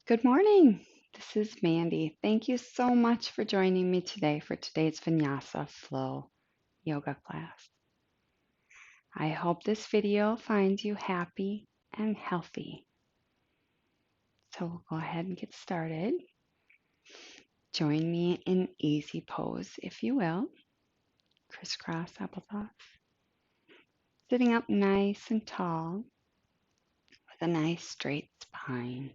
Good morning. This is Mandy. Thank you so much for joining me today for today's Vinyasa Flow yoga class. I hope this video finds you happy and healthy. So we'll go ahead and get started. Join me in easy pose, if you will. Crisscross applesauce. Sitting up nice and tall with a nice straight spine.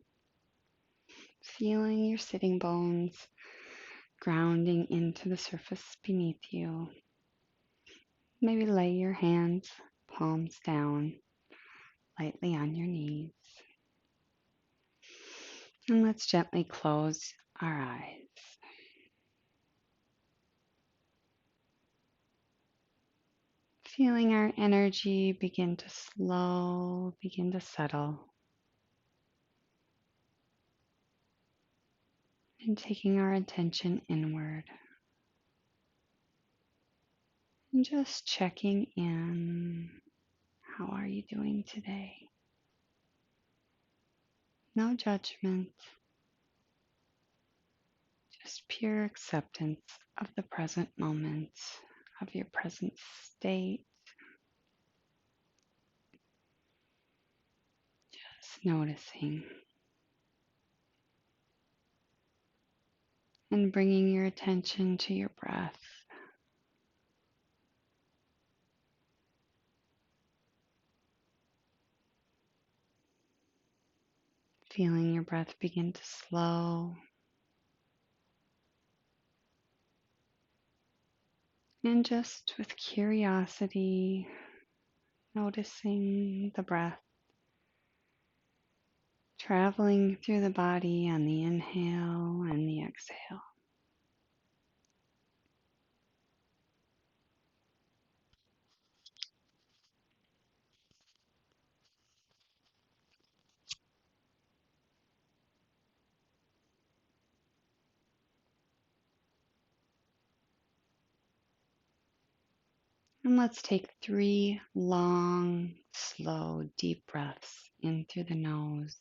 Feeling your sitting bones grounding into the surface beneath you. Maybe lay your hands, palms down, lightly on your knees. And let's gently close our eyes. Feeling our energy begin to settle. And taking our attention inward. And just checking in. How are you doing today? No judgment. Just pure acceptance of the present moment, of your present state. Just noticing. And bringing your attention to your breath. Feeling your breath begin to slow. And just with curiosity, noticing the breath traveling through the body on the inhale and the exhale. And let's take 3 long, slow, deep breaths in through the nose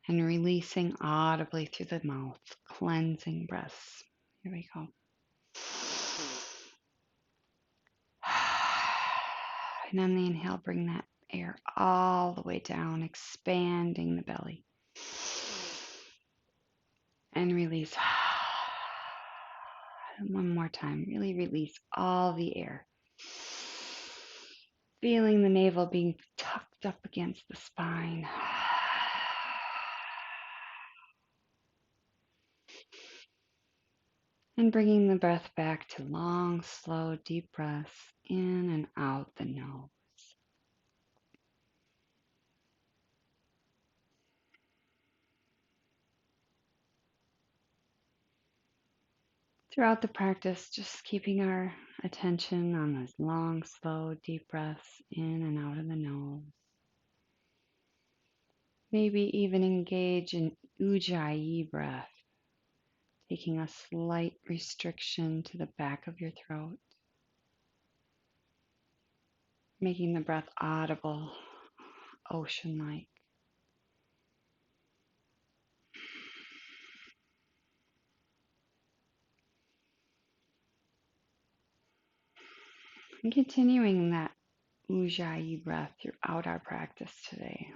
and releasing audibly through the mouth, cleansing breaths. Here we go. And on the inhale, bring that air all the way down, expanding the belly. And release. And one more time, really release all the air. Feeling the navel being tucked up against the spine. And bringing the breath back to long, slow, deep breaths in and out the nose. Throughout the practice, just keeping our attention on those long, slow, deep breaths in and out of the nose. Maybe even engage in ujjayi breath, taking a slight restriction to the back of your throat, making the breath audible, ocean-like. And continuing that ujjayi breath throughout our practice today.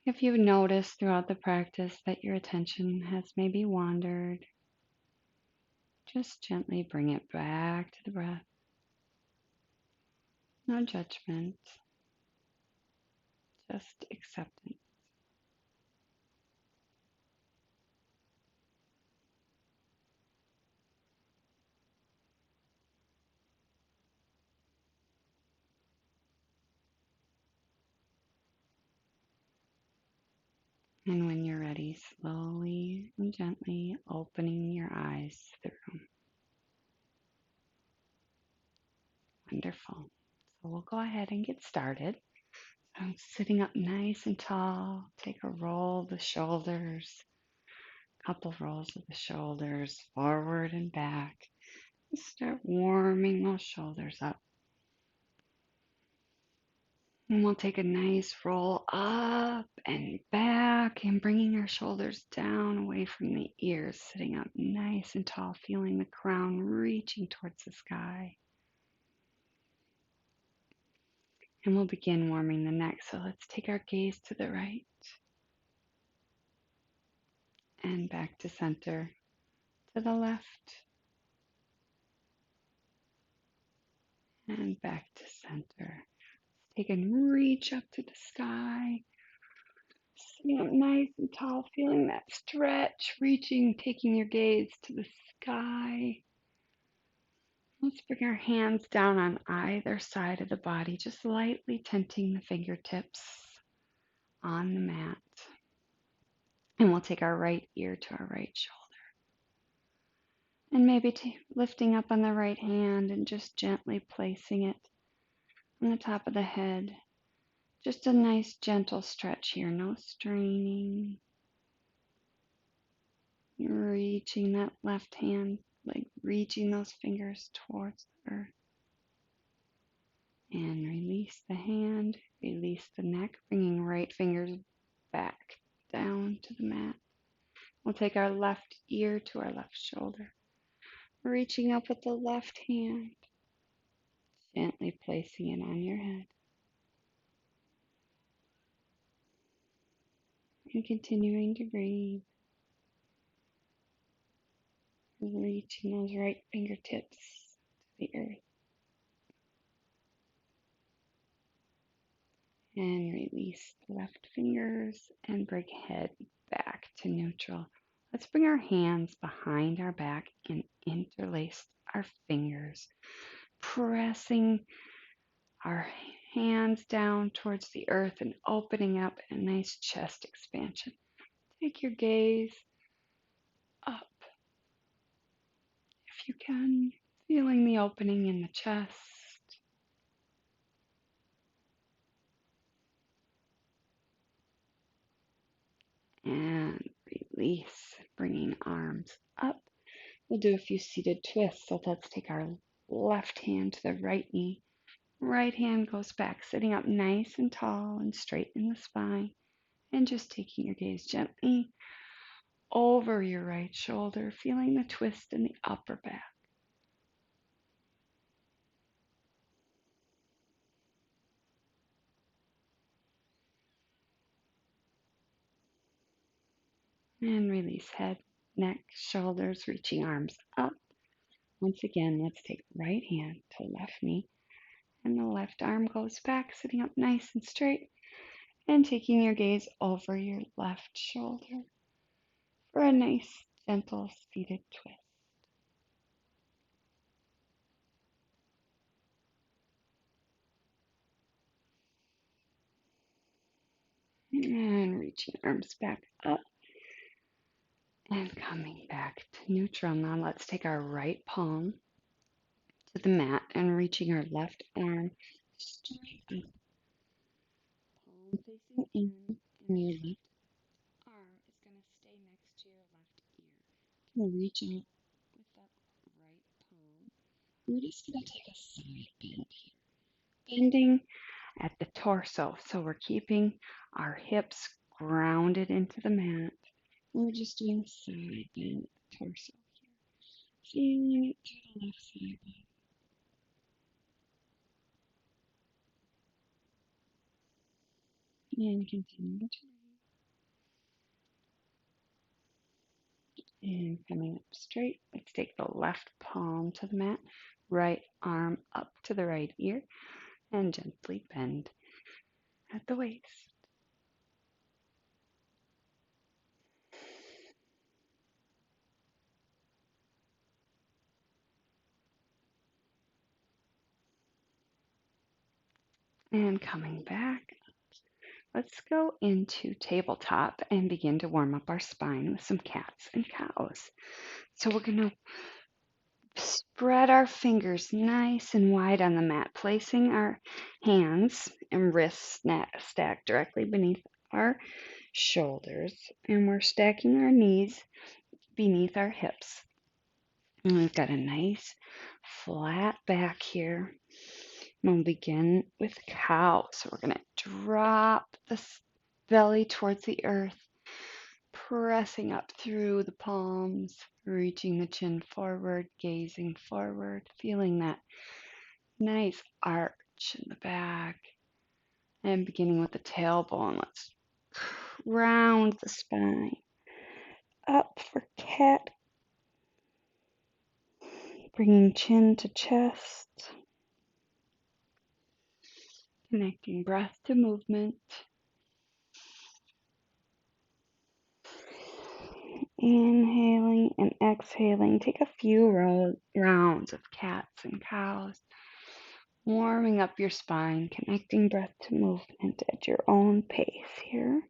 If you've noticed throughout the practice that your attention has maybe wandered, just gently bring it back to the breath. No judgment, just acceptance. And when you're ready, slowly and gently opening your eyes to the room. Wonderful. So we'll go ahead and get started. I'm sitting up nice and tall. Take a roll of the shoulders, couple rolls of the shoulders forward and back. And start warming those shoulders up. And we'll take a nice roll up and back and bringing our shoulders down away from the ears, sitting up nice and tall, feeling the crown reaching towards the sky. And we'll begin warming the neck. So let's take our gaze to the right and back to center, to the left and back to center. Take and reach up to the sky. Sitting up nice and tall, feeling that stretch, reaching, taking your gaze to the sky. Let's bring our hands down on either side of the body, just lightly tenting the fingertips on the mat. And we'll take our right ear to our right shoulder. And maybe lifting up on the right hand and just gently placing it on the top of the head. Just a nice gentle stretch here, no straining. Reaching that left hand, like reaching those fingers towards the earth. And release the hand, release the neck, bringing right fingers back down to the mat. We'll take our left ear to our left shoulder, reaching up with the left hand, gently placing it on your head. And continuing to breathe, reaching those right fingertips to the earth. And release the left fingers and bring head back to neutral. Let's bring our hands behind our back and interlace our fingers, pressing our hands down towards the earth and opening up a nice chest expansion. Take your gaze up if you can, feeling the opening in the chest. And release, bringing arms up. We'll do a few seated twists. So let's take our left hand to the right knee. Right hand goes back, sitting up nice and tall and straight in the spine. And just taking your gaze gently over your right shoulder, feeling the twist in the upper back. And release head, neck, shoulders, reaching arms up. Once again, let's take right hand to left knee. And the left arm goes back, sitting up nice and straight. And taking your gaze over your left shoulder for a nice, gentle, seated twist. And reaching arms back up. And coming back to neutral. Now let's take our right palm to the mat and reaching our left arm straight up. Palm facing in, and your left arm is going to stay next to your left ear. We'll reach out with that right palm. We're just going to take a side bend here. Bending at the torso. So we're keeping our hips grounded into the mat. And we're just doing a side bend at the torso here. Feeling it to the left side bend. And continue to and coming up straight. Let's take the left palm to the mat, right arm up to the right ear, and gently bend at the waist. And coming back, let's go into tabletop and begin to warm up our spine with some cats and cows. So we're going to spread our fingers nice and wide on the mat, placing our hands and wrists stacked directly beneath our shoulders, and we're stacking our knees beneath our hips. And we've got a nice flat back here. We'll begin with cow. So we're going to drop the belly towards the earth, pressing up through the palms, reaching the chin forward, gazing forward, feeling that nice arch in the back. And beginning with the tailbone, let's round the spine. Up for cat, bringing chin to chest, connecting breath to movement. Inhaling and exhaling. Take a few rounds of cats and cows, warming up your spine, connecting breath to movement at your own pace here.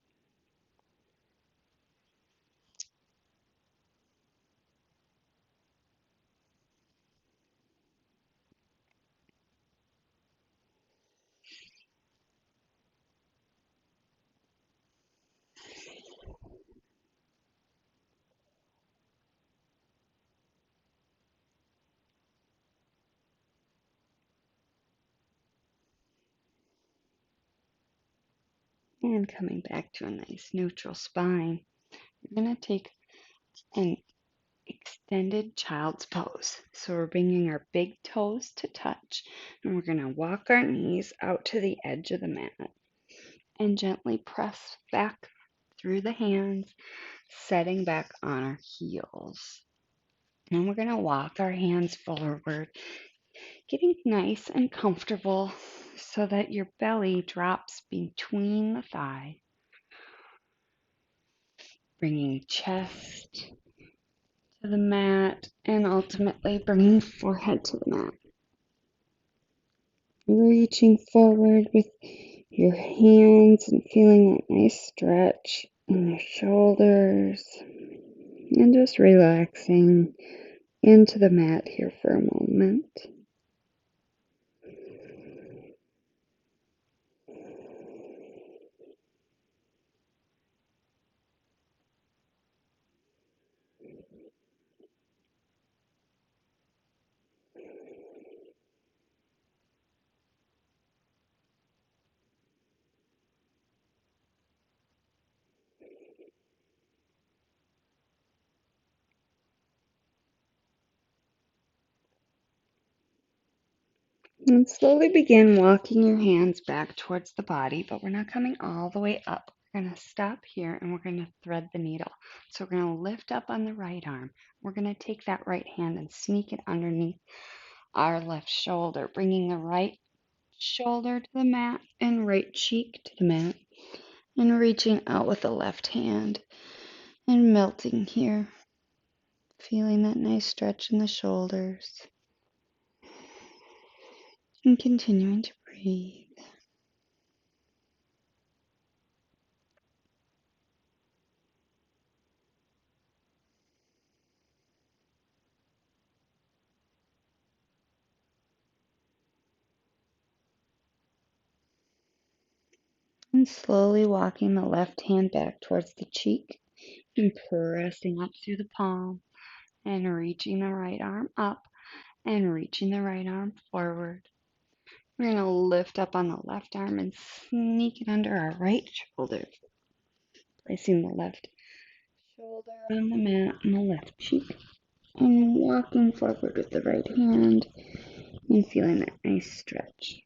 And coming back to a nice neutral spine. We're going to take an extended child's pose. So we're bringing our big toes to touch, and we're going to walk our knees out to the edge of the mat and gently press back through the hands, setting back on our heels. And we're going to walk our hands forward, getting nice and comfortable so that your belly drops between the thighs, bringing chest to the mat and ultimately bringing forehead to the mat. Reaching forward with your hands and feeling that nice stretch in your shoulders and just relaxing into the mat here for a moment. And slowly begin walking your hands back towards the body, but we're not coming all the way up. We're going to stop here and we're going to thread the needle. So we're going to lift up on the right arm. We're going to take that right hand and sneak it underneath our left shoulder, bringing the right shoulder to the mat and right cheek to the mat, and reaching out with the left hand and melting here, feeling that nice stretch in the shoulders and continuing to breathe. And slowly walking the left hand back towards the cheek and pressing up through the palm and reaching the right arm up and reaching the right arm forward. We're going to lift up on the left arm and sneak it under our right shoulder, placing the left shoulder on the mat and the left cheek, and walking forward with the right hand and feeling that nice stretch.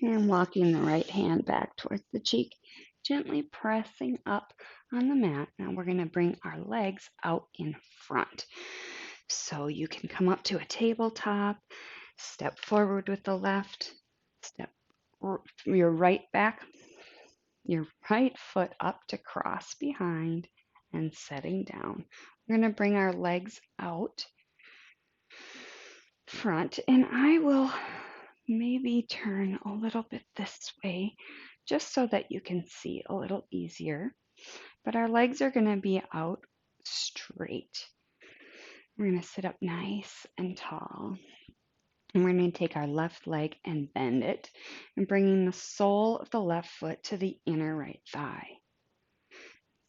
And walking the right hand back towards the cheek, gently pressing up on the mat. Now we're going to bring our legs out in front. So you can come up to a tabletop, step forward with the left, step your right back, your right foot up to cross behind and setting down. We're going to bring our legs out front, and I will maybe turn a little bit this way just so that you can see a little easier. but our legs are going to be out straight. We're going to sit up nice and tall. And we're going to take our left leg and bend it and bringing the sole of the left foot to the inner right thigh.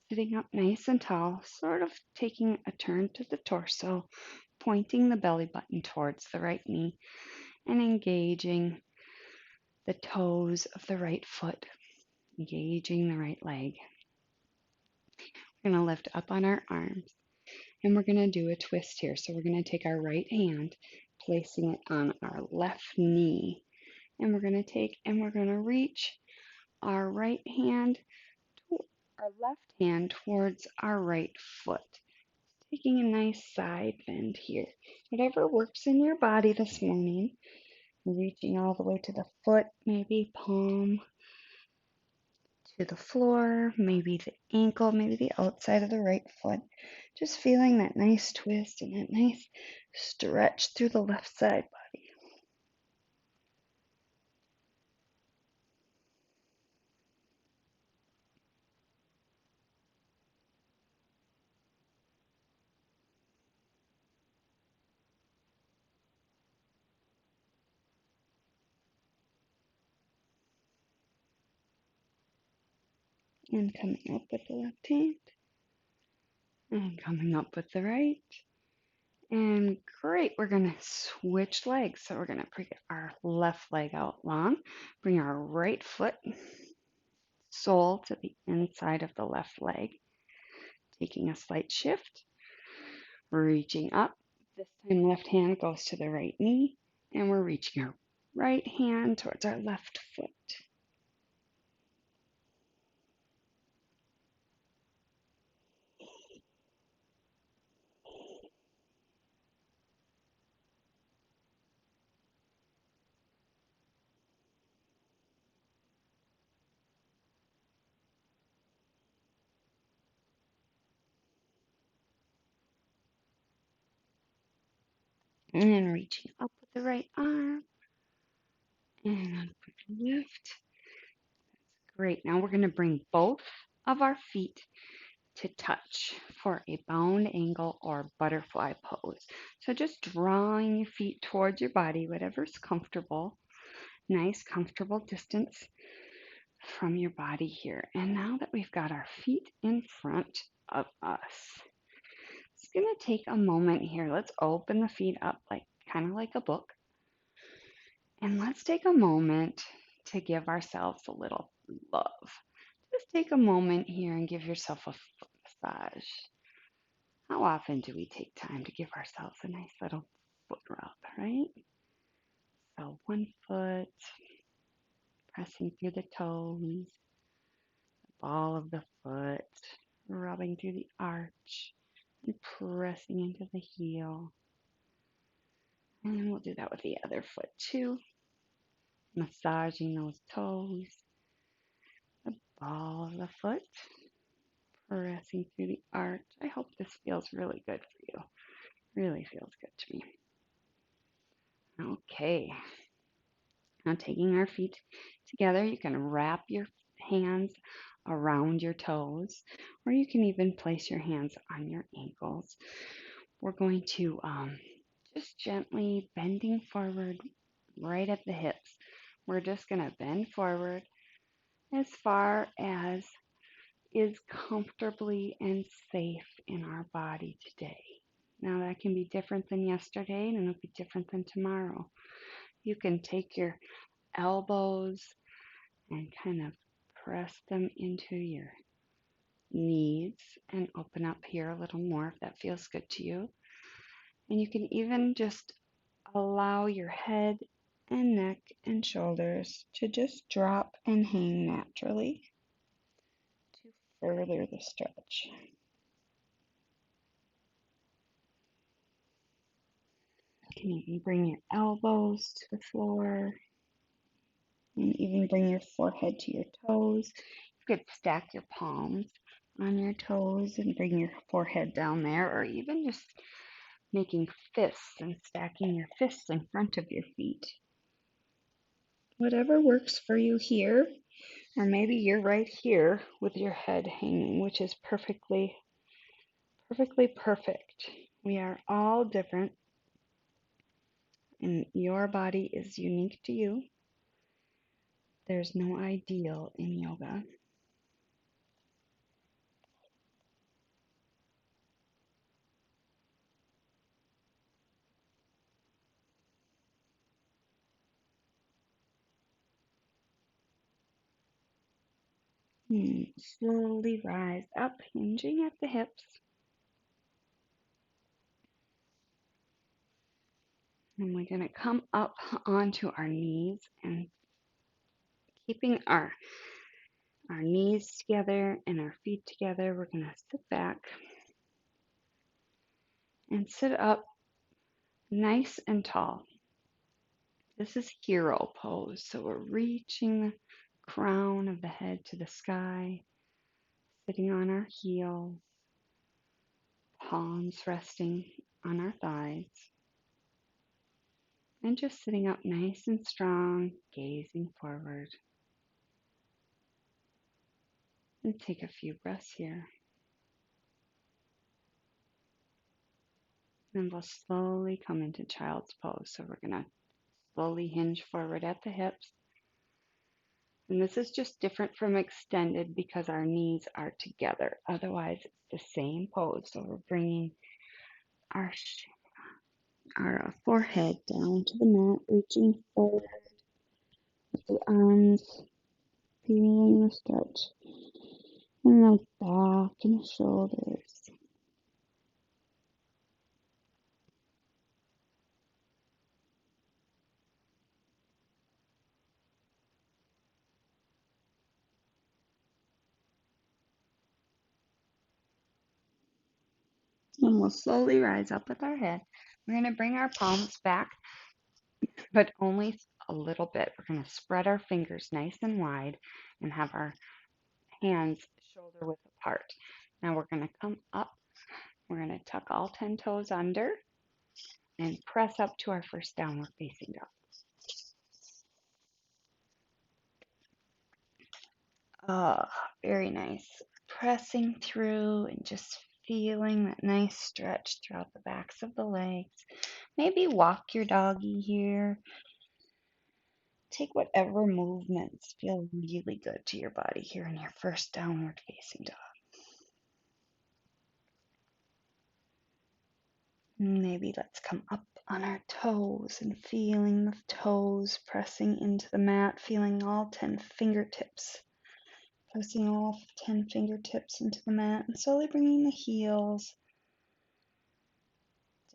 Sitting up nice and tall, sort of taking a turn to the torso, pointing the belly button towards the right knee and engaging the toes of the right foot, engaging the right leg. We're going to lift up on our arms and we're going to do a twist here. So we're going to take our right hand, placing it on our left knee, and we're going to reach our left hand towards our right foot, taking a nice side bend here. Whatever works in your body this morning, reaching all the way to the foot, maybe palm to the floor, maybe the ankle, maybe the outside of the right foot. Just feeling that nice twist and that nice stretch through the left side body. And coming up with the left hand. And coming up with the right. And great, we're going to switch legs. So we're going to bring our left leg out long, bring our right foot sole to the inside of the left leg, taking a slight shift, reaching up. This time left hand goes to the right knee, and we're reaching our right hand towards our left foot. And then reaching up with the right arm, and up with the left. Great, now we're going to bring both of our feet to touch for a bound angle or butterfly pose. So just drawing your feet towards your body, whatever's comfortable. Nice, comfortable distance from your body here. And now that we've got our feet in front of us, it's going to take a moment here. Let's open the feet up kind of like a book. And let's take a moment to give ourselves a little love. Just take a moment here and give yourself a foot massage. How often do we take time to give ourselves a nice little foot rub, right? So one foot, pressing through the toes, the ball of the foot, rubbing through the arch, and pressing into the heel. And then we'll do that with the other foot too. Massaging those toes, the ball of the foot, pressing through the arch. I hope this feels really good for you. Really feels good to me. Okay. Now taking our feet together, you can wrap your hands around your toes, or you can even place your hands on your ankles. We're going to just gently bending forward right at the hips. We're just going to bend forward as far as is comfortably and safe in our body today. Now that can be different than yesterday and it'll be different than tomorrow. You can take your elbows and kind of press them into your knees and open up here a little more if that feels good to you. And you can even just allow your head and neck and shoulders to just drop and hang naturally to further the stretch. You can even bring your elbows to the floor and even bring your forehead to your toes. You could stack your palms on your toes and bring your forehead down there, or even just making fists and stacking your fists in front of your feet. Whatever works for you here. Or maybe you're right here with your head hanging, which is perfectly perfect. We are all different, and your body is unique to you. There's no ideal in yoga. Slowly rise up, hinging at the hips. And we're going to come up onto our knees and keeping our knees together and our feet together. We're going to sit back and sit up nice and tall. This is hero pose. So we're reaching the crown of the head to the sky, sitting on our heels, palms resting on our thighs, and just sitting up nice and strong, gazing forward. And take a few breaths here. And we'll slowly come into child's pose. So we're going to slowly hinge forward at the hips. And this is just different from extended because our knees are together. Otherwise, it's the same pose. So we're bringing our forehead down to the mat, reaching forward with the arms, feeling the stretch in the back and the shoulders. And we'll slowly rise up with our head. We're going to bring our palms back, but only a little bit. We're going to spread our fingers nice and wide and have our hands shoulder width apart. Now we're going to come up. We're going to tuck all 10 toes under and press up to our first downward facing dog. Oh, very nice. Pressing through and just feeling that nice stretch throughout the backs of the legs. Maybe walk your doggy here. Take whatever movements feel really good to your body here in your first downward facing dog. Maybe let's come up on our toes and feeling the toes pressing into the mat, feeling all 10 fingertips. Pressing all 10 fingertips into the mat and slowly bringing the heels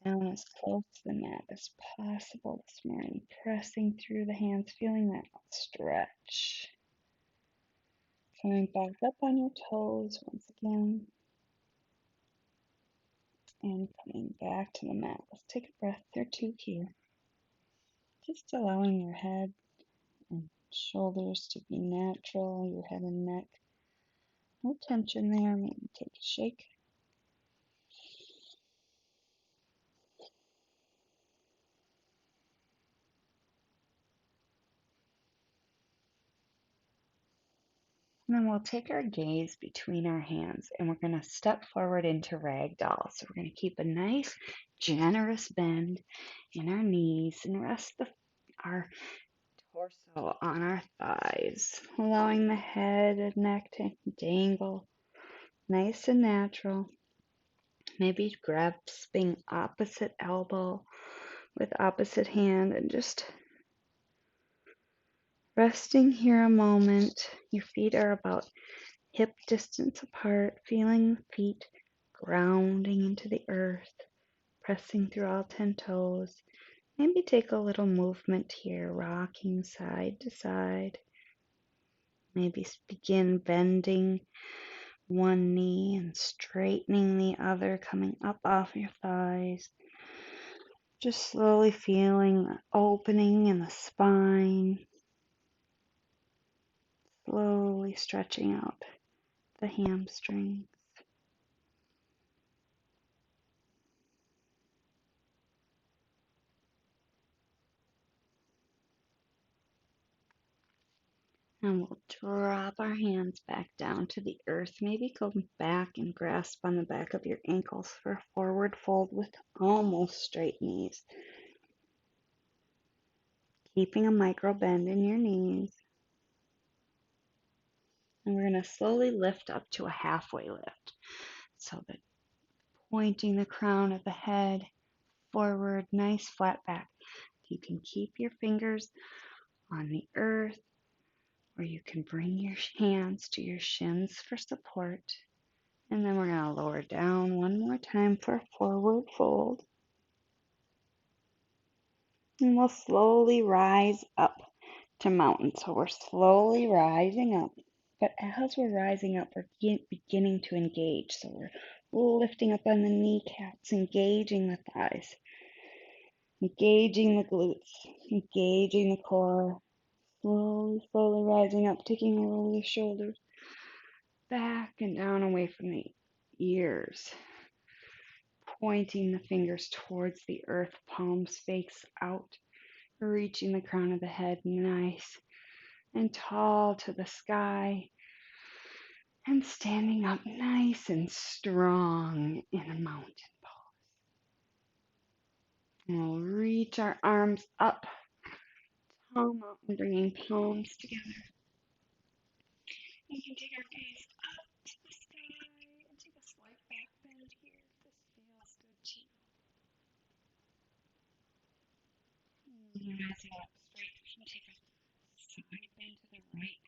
down as close to the mat as possible this morning. Pressing through the hands, feeling that stretch. Coming back up on your toes once again. And coming back to the mat. Let's take a breath or two here. Just allowing your head and shoulders to be natural, your head and neck. No tension there. Maybe take a shake. And then we'll take our gaze between our hands and we're going to step forward into ragdoll. So we're going to keep a nice, generous bend in our knees and rest our torso on our thighs, allowing the head and neck to dangle nice and natural. Maybe grasping opposite elbow with opposite hand and just resting here a moment. Your feet are about hip distance apart, feeling the feet grounding into the earth, pressing through all 10 toes. Maybe take a little movement here, rocking side to side. Maybe begin bending one knee and straightening the other, coming up off your thighs. Just slowly feeling the opening in the spine. Slowly stretching out the hamstrings. And we'll drop our hands back down to the earth. Maybe go back and grasp on the back of your ankles for a forward fold with almost straight knees. Keeping a micro bend in your knees. And we're going to slowly lift up to a halfway lift. So that pointing the crown of the head forward, nice flat back. You can keep your fingers on the earth, or you can bring your hands to your shins for support. And then we're going to lower down one more time for a forward fold. And we'll slowly rise up to mountain. So we're slowly rising up. But as we're rising up, we're beginning to engage. So we're lifting up on the kneecaps, engaging the thighs, engaging the glutes, engaging the core. Slowly, slowly rising up, taking a roll of the shoulders back and down away from the ears. Pointing the fingers towards the earth, palms face out, reaching the crown of the head nice and tall to the sky, and standing up nice and strong in a mountain pose. And we'll reach our arms up, tall mountain, bringing palms together. We can take our gaze up to the sky and take a slight back bend here if this feels good to you. Rising up straight, we can take a side bend to the right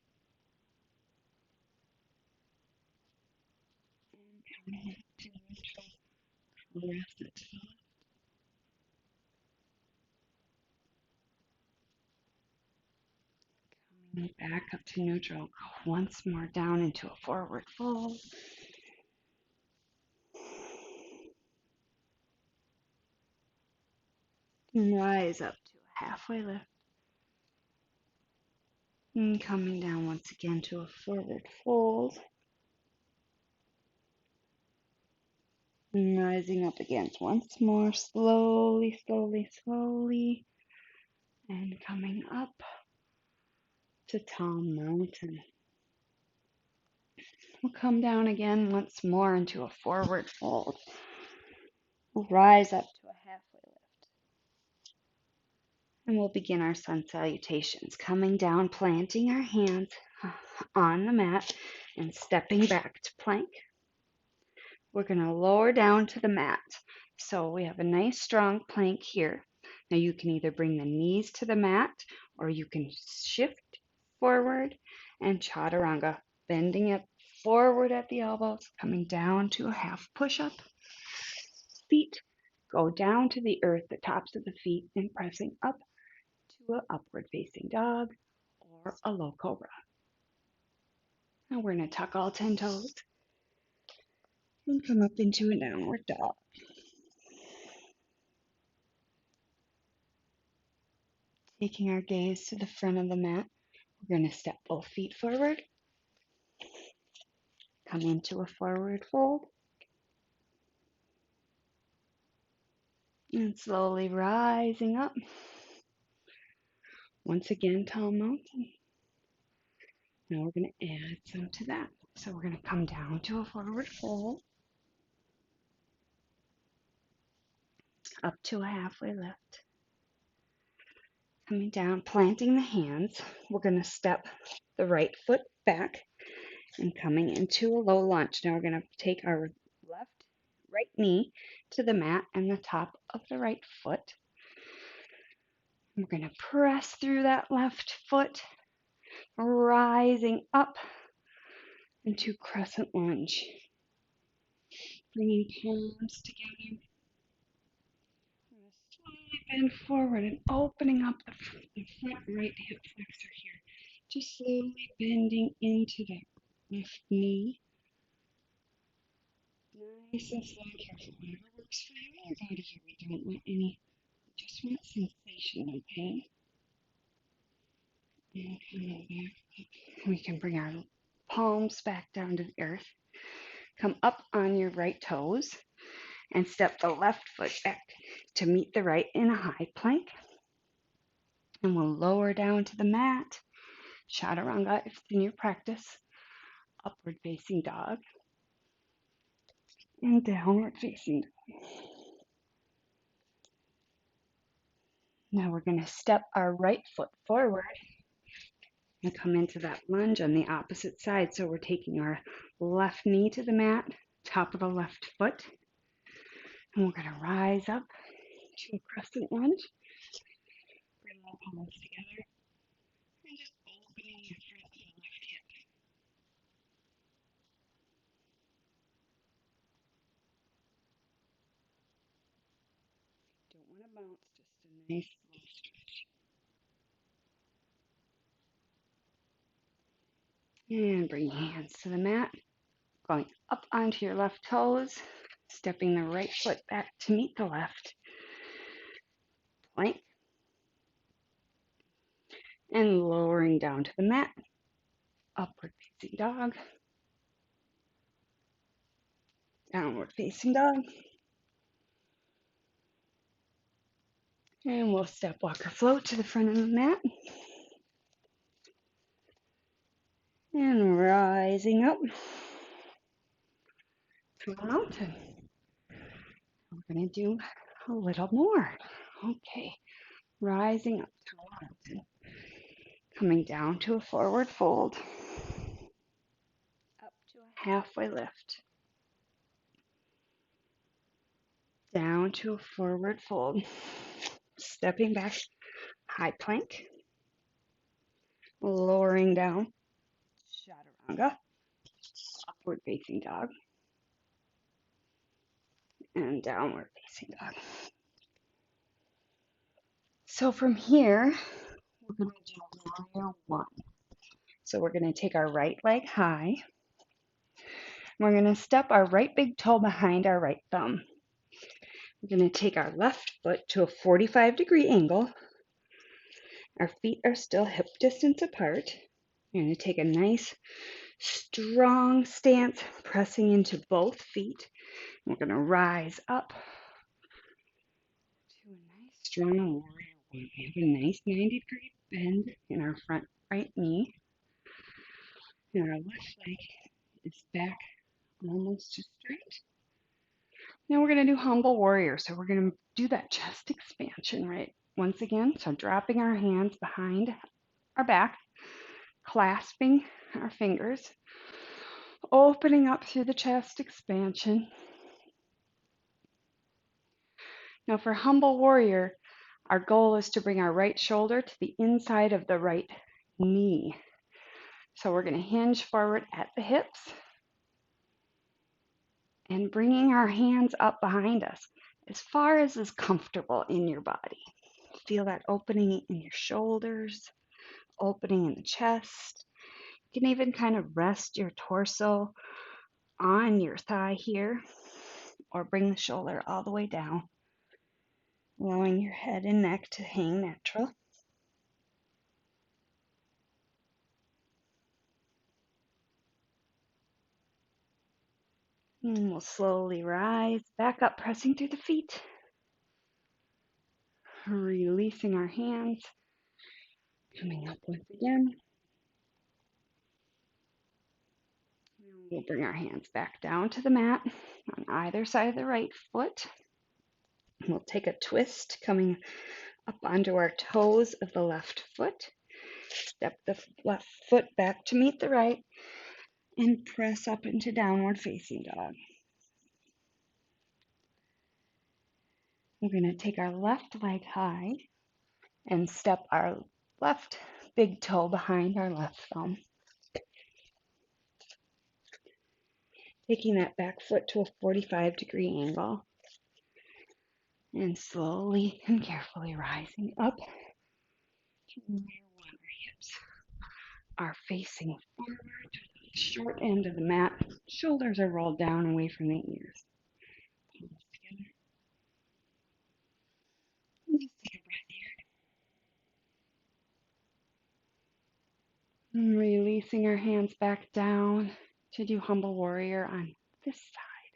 and coming up to neutral, rest it to the left. Coming back up to neutral, go once more down into a forward fold. And rise up to a halfway lift. And coming down once again to a forward fold. And rising up again once more, slowly, slowly, slowly. And coming up to tall mountain. We'll come down again once more into a forward fold. We'll rise up to a halfway lift. And we'll begin our sun salutations. Coming down, planting our hands on the mat and stepping back to plank. We're going to lower down to the mat. So we have a nice strong plank here. Now you can either bring the knees to the mat or you can shift forward and chaturanga, bending it forward at the elbows, coming down to a half push-up. Feet go down to the earth, the tops of the feet, and pressing up to an upward facing dog or a low cobra. Now we're going to tuck all 10 toes and come up into a downward dog. Taking our gaze to the front of the mat, we're going to step both feet forward, come into a forward fold, and slowly rising up. Once again, tall mountain. Now we're going to add some to that. So we're going to come down to a forward fold, up to a halfway lift. Coming down, planting the hands, we're going to step the right foot back and coming into a low lunge. Now we're going to take our right knee to the mat and the top of the right foot. We're going to press through that left foot, rising up into crescent lunge. Bringing palms together. Slowly bend forward and opening up the front right hip flexor here. Just slowly bending into the left knee. Nice and slow and careful. Whatever works for you in your body here. We don't want any, we just want sensation, no pain. And coming back up. We can bring our palms back down to the earth. Come up on your right toes and step the left foot back to meet the right in a high plank. And we'll lower down to the mat, chaturanga if it's in your practice, upward facing dog, and downward facing dog. Now we're going to step our right foot forward and come into that lunge on the opposite side. So we're taking our left knee to the mat, top of the left foot, and we're going to rise up to a crescent lunge. Bring our palms together and just opening your front to the left hip. Don't want to bounce, just a nice slow stretch. And bring your hands to the mat, going up onto your left toes, stepping the right foot back to meet the left. Plank. And lowering down to the mat, upward facing dog, downward facing dog. And we'll step, walk, or float to the front of the mat. And rising up to a mountain. We're going to do a little more. Okay, rising up to a mountain. Coming down to a forward fold. Up to a halfway lift. Down to a forward fold. Stepping back, high plank. Lowering down, chaturanga. Upward facing dog. And downward facing dog. So from here, we're going to do warrior one. So we're going to take our right leg high. We're going to step our right big toe behind our right thumb. We're going to take our left foot to a 45-degree angle. Our feet are still hip distance apart. We're going to take a nice, strong stance, pressing into both feet. We're going to rise up to a nice, strong warrior one. We have a nice 90-degree bend in our front right knee. And our left leg is back almost to straight. Now we're going to do humble warrior. So we're going to do that chest expansion, right? Once again, so dropping our hands behind our back, clasping our fingers, opening up through the chest expansion. Now for humble warrior, our goal is to bring our right shoulder to the inside of the right knee. So we're going to hinge forward at the hips and bringing our hands up behind us as far as is comfortable in your body. Feel that opening in your shoulders, opening in the chest. You can even kind of rest your torso on your thigh here or bring the shoulder all the way down, allowing your head and neck to hang natural. And we'll slowly rise back up, pressing through the feet. Releasing our hands. Coming up once again. We'll bring our hands back down to the mat on either side of the right foot. We'll take a twist coming up onto our toes of the left foot. Step the left foot back to meet the right and press up into downward facing dog. We're going to take our left leg high and step our left big toe behind our left thumb. Taking that back foot to a 45-degree angle. And slowly and carefully rising up to where our hips are facing forward to the short end of the mat. Shoulders are rolled down away from the ears. Palms together. And just take a breath here. And releasing our hands back down to do humble warrior on this side.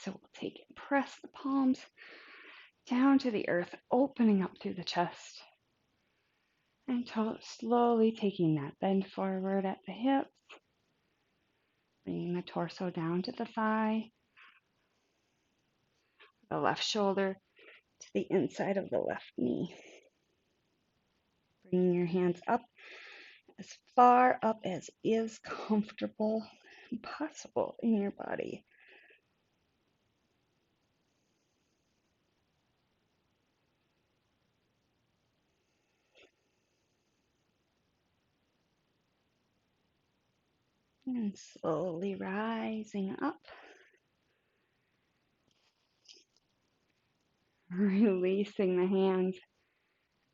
So we'll take it, press the palms down to the earth, opening up through the chest. And slowly taking that bend forward at the hips, bringing the torso down to the thigh, the left shoulder to the inside of the left knee. Bringing your hands up as far up as is comfortable and possible in your body. And slowly rising up, releasing the hands,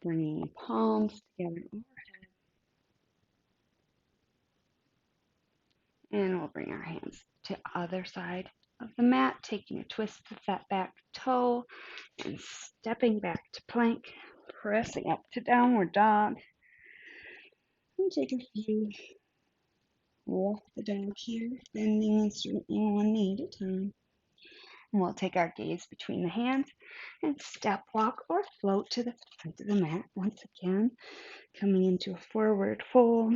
bringing the palms together overhead. And we'll bring our hands to other side of the mat, taking a twist of that back toe and stepping back to plank, pressing up to downward dog. And take a few. Walk the dog here, bending and straightening one knee at a time. And we'll take our gaze between the hands and step, walk, or float to the front of the mat once again, coming into a forward fold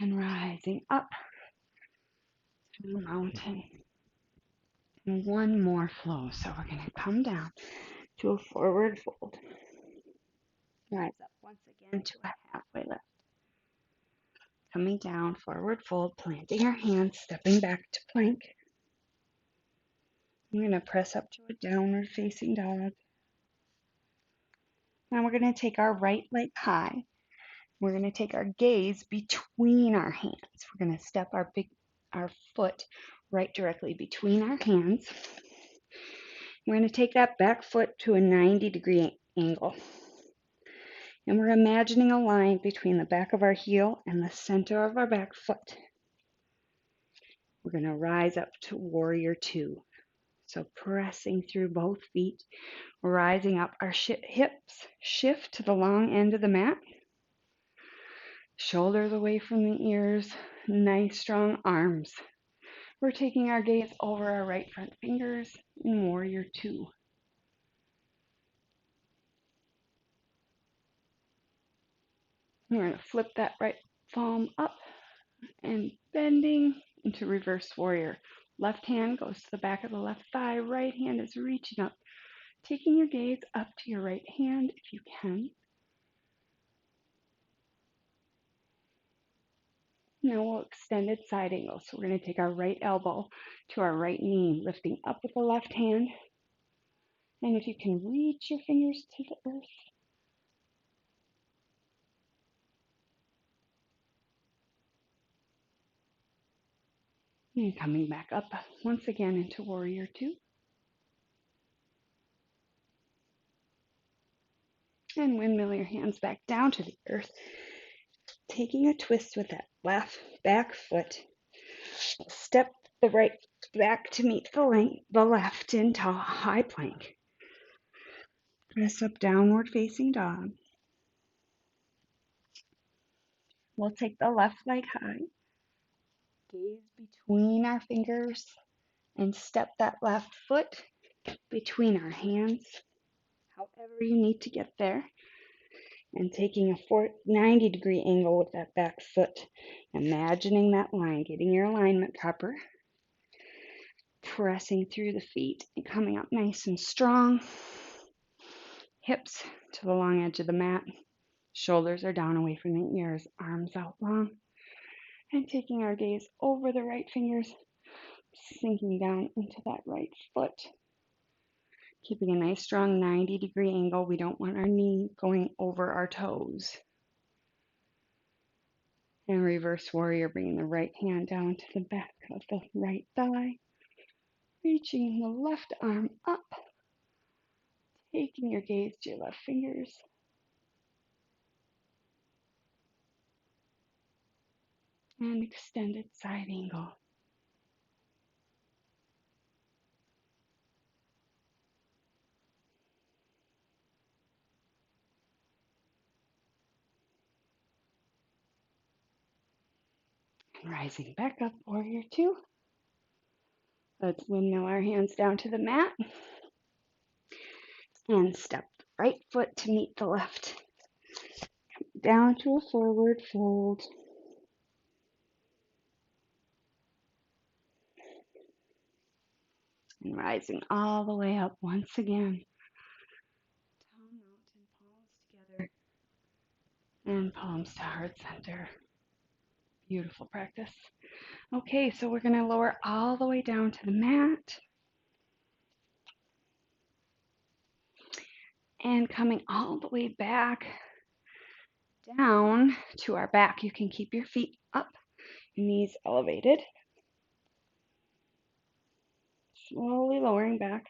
and rising up to the mountain. And one more flow. So we're going to come down to a forward fold. Rise up once again to a halfway lift. Coming down, forward fold, planting our hands, stepping back to plank. I'm going to press up to a downward facing dog. Now we're going to take our right leg high. We're going to take our gaze between our hands. We're going to step our foot right directly between our hands. We're going to take that back foot to a 90-degree angle. And we're imagining a line between the back of our heel and the center of our back foot. We're going to rise up to warrior two. So pressing through both feet, rising up, our hips shift to the long end of the mat. Shoulders away from the ears, nice strong arms. We're taking our gaze over our right front fingers in warrior two. We're going to flip that right palm up and bending into reverse warrior. Left hand goes to the back of the left thigh. Right hand is reaching up, taking your gaze up to your right hand if you can. Now we'll extended side angle. So we're going to take our right elbow to our right knee, lifting up with the left hand. And if you can reach your fingers to the earth. And coming back up once again into warrior two. And windmill your hands back down to the earth. Taking a twist with that left back foot. Step the right back to meet the left into high plank. Press up, downward facing dog. We'll take the left leg high. Gaze between our fingers and step that left foot between our hands, however you need to get there. And taking a 90-degree angle with that back foot, imagining that line, getting your alignment proper, pressing through the feet and coming up nice and strong. Hips to the long edge of the mat, shoulders are down away from the ears, arms out long, and taking our gaze over the right fingers, sinking down into that right foot. Keeping a nice strong 90-degree angle. We don't want our knee going over our toes. And reverse warrior, bringing the right hand down to the back of the right thigh. Reaching the left arm up. Taking your gaze to your left fingers. And extended side angle. And rising back up, warrior two. Let's windmill our hands down to the mat. And step right foot to meet the left. Down to a forward fold. And rising all the way up once again. Tall mountain, palms together. And palms to heart center. Beautiful practice. Okay, so we're going to lower all the way down to the mat. And coming all the way back down to our back. You can keep your feet up, knees elevated. Slowly lowering back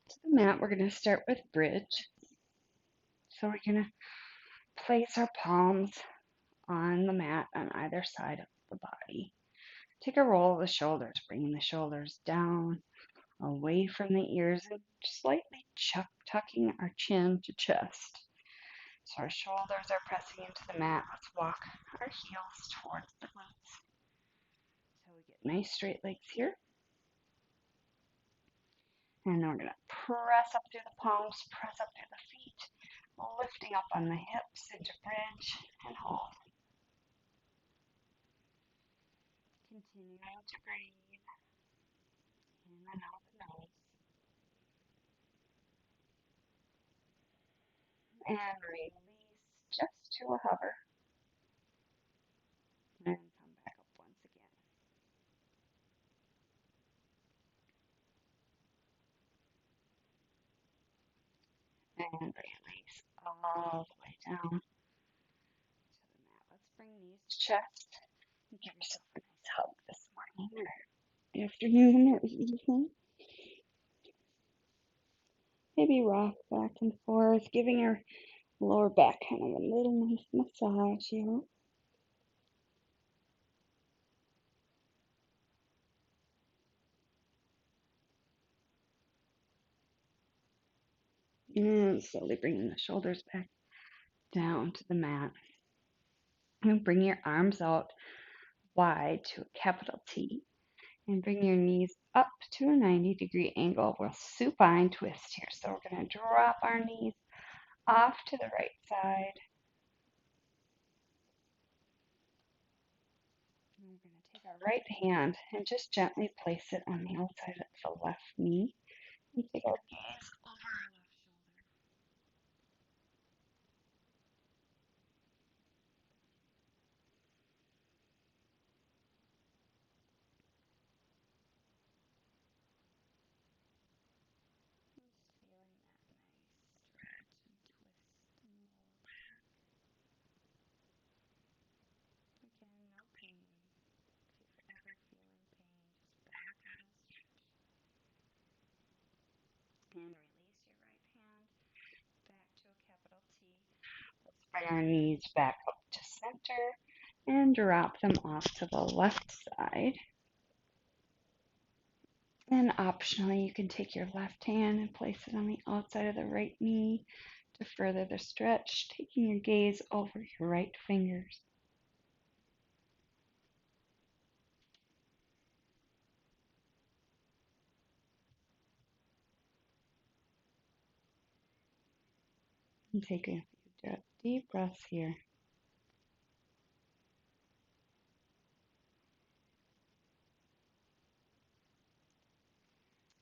to the mat. We're going to start with bridge. So we're going to place our palms on the mat on either side of the body. Take a roll of the shoulders, bringing the shoulders down, away from the ears, and slightly tucking our chin to chest. So our shoulders are pressing into the mat. Let's walk our heels towards the glutes. So we get nice straight legs here. And then we're going to press up through the palms, press up through the feet, lifting up on the hips into bridge and hold. Continuing to breathe in and out the nose. And release just to a hover. And come back up once again. And release all the way down to the mat. Let's bring knees to chest. And give yourself a nice hug this morning or afternoon or evening. Maybe rock back and forth, giving your lower back kind of a little nice massage here. And slowly bringing the shoulders back down to the mat. And bring your arms out wide to a capital T. And bring your knees up to a 90-degree angle. We'll supine twist here. So we're going to drop our knees off to the right side. And we're going to take our right hand and just gently place it on the outside of the left knee. And take our gaze over our left shoulder. Just feeling that nice stretch and twist in the lower back. Again, no pain. If you're ever feeling pain, just back out and stretch. And release your right hand back to a capital T. Let's bring our knees back up to center and drop them off to the left side. And optionally, you can take your left hand and place it on the outside of the right knee to further the stretch, taking your gaze over your right fingers. And take a few deep breaths here.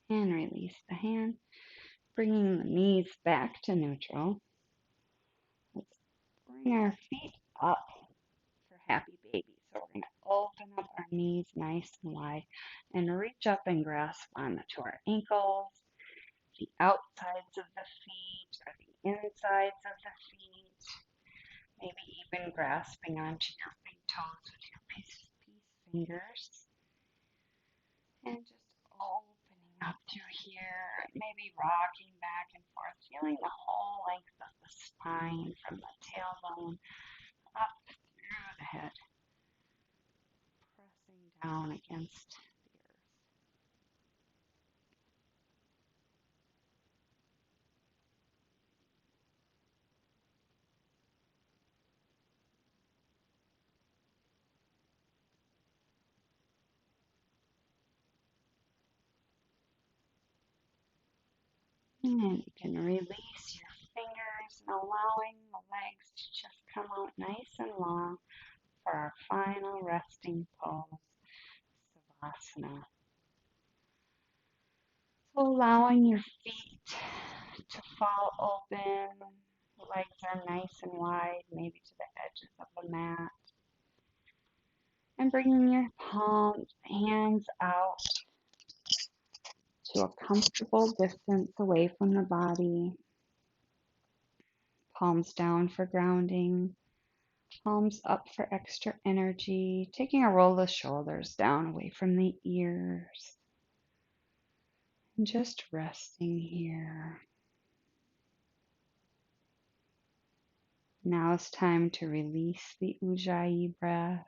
And release the hand, bringing the knees back to neutral. Let's bring our feet up for happy baby. So we're going to open up our knees nice and wide and reach up and grasp onto our ankles, the outsides of the feet or the insides of the feet, maybe even grasping onto your big toes with your peace fingers. And just opening up to here, maybe rocking back and forth, feeling the whole length of the spine from the tailbone up through the head, pressing down against the earth. And you can release your fingers and allowing the legs to just come out nice and long for our final resting pose, savasana. So allowing your feet to fall open, the legs are nice and wide, maybe to the edges of the mat. And bringing your palms, hands out to a comfortable distance away from the body. Palms down for grounding, palms up for extra energy. Taking a roll of the shoulders down away from the ears. And just resting here. Now it's time to release the Ujjayi breath,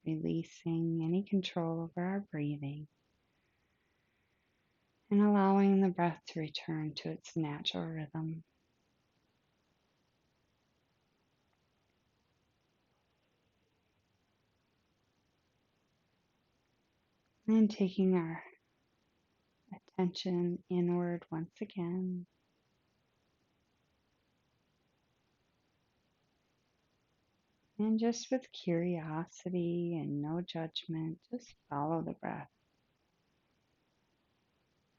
releasing any control over our breathing, and allowing the breath to return to its natural rhythm. And taking our attention inward once again. And just with curiosity and no judgment, just follow the breath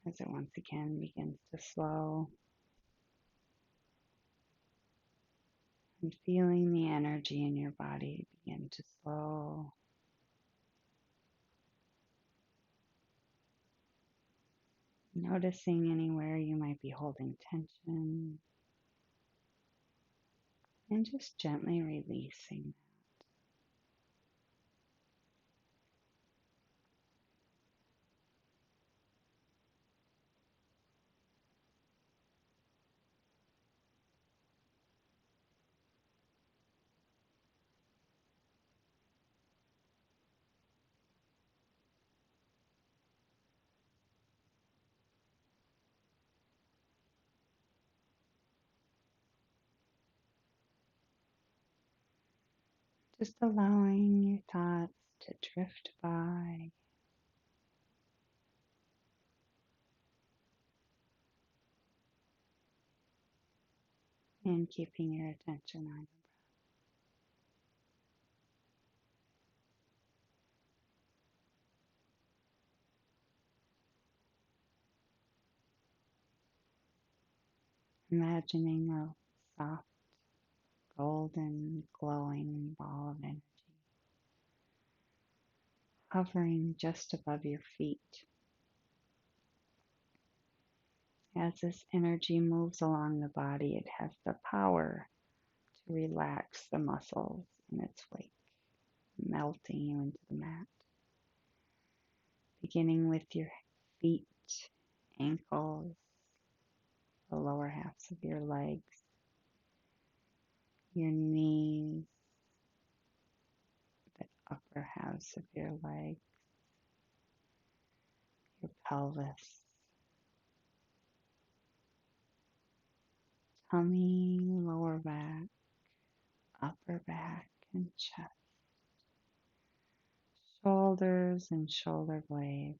as it once again begins to slow. And feeling the energy in your body begin to slow. Noticing anywhere you might be holding tension. And just gently releasing. Just allowing your thoughts to drift by. And keeping your attention on imagining a soft, golden, glowing ball of energy hovering just above your feet. As this energy moves along the body, it has the power to relax the muscles in its wake, melting you into the mat. Beginning with your feet, ankles, the lower halves of your legs, your knees, the upper halves of your legs, your pelvis, tummy, lower back, upper back and chest, shoulders and shoulder blades,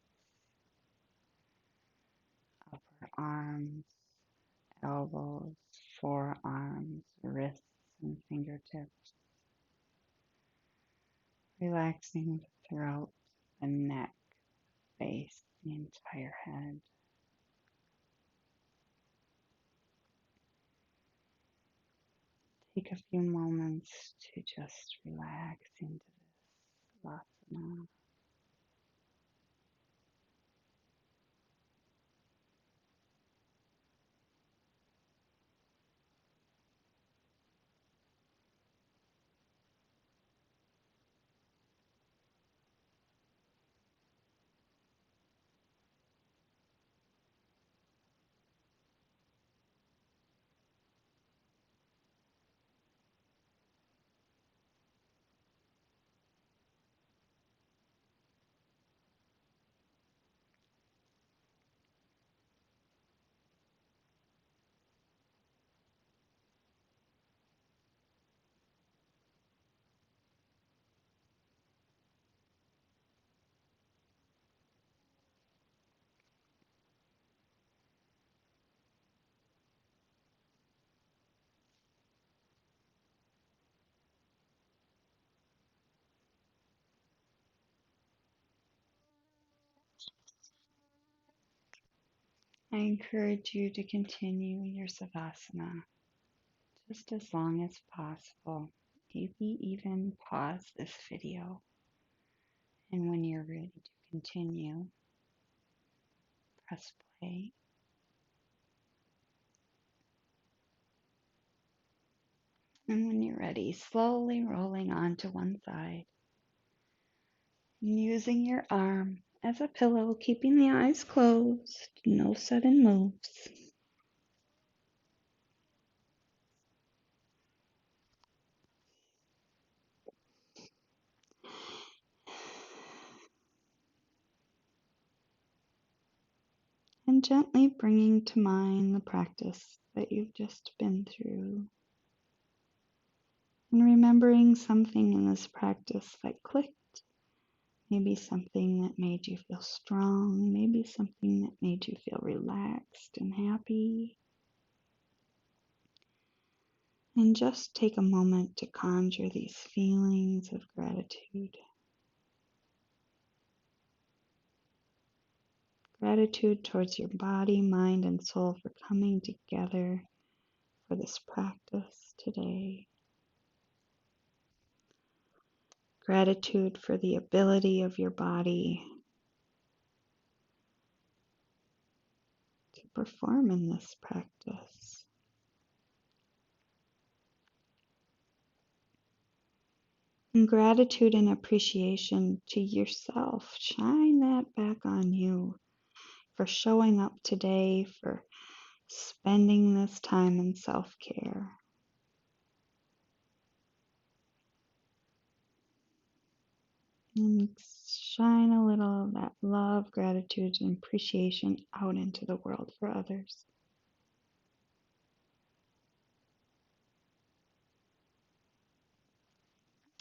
upper arms, elbows, forearms, wrists and fingertips, relaxing the throat, the neck, face, the entire head. Take a few moments to just relax into this savasana. I encourage you to continue your savasana just as long as possible. Maybe even pause this video, and when you're ready to continue, press play. And when you're ready, slowly rolling onto one side and using your arm as a pillow, keeping the eyes closed, no sudden moves. And gently bringing to mind the practice that you've just been through. And remembering something in this practice that clicked. Maybe something that made you feel strong. Maybe something that made you feel relaxed and happy. And just take a moment to conjure these feelings of gratitude. Gratitude towards your body, mind, and soul for coming together for this practice today. Gratitude for the ability of your body to perform in this practice. And gratitude and appreciation to yourself. Shine that back on you for showing up today, for spending this time in self-care. And shine a little of that love, gratitude, and appreciation out into the world for others.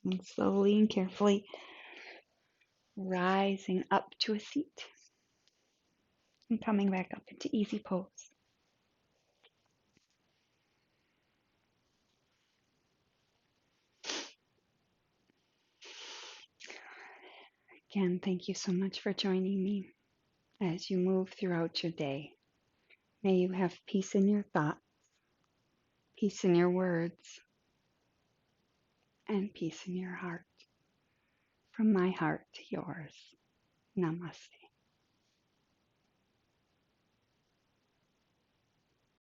And slowly and carefully rising up to a seat and coming back up into easy pose. Again, thank you so much for joining me as you move throughout your day. May you have peace in your thoughts, peace in your words, and peace in your heart. From my heart to yours. Namaste.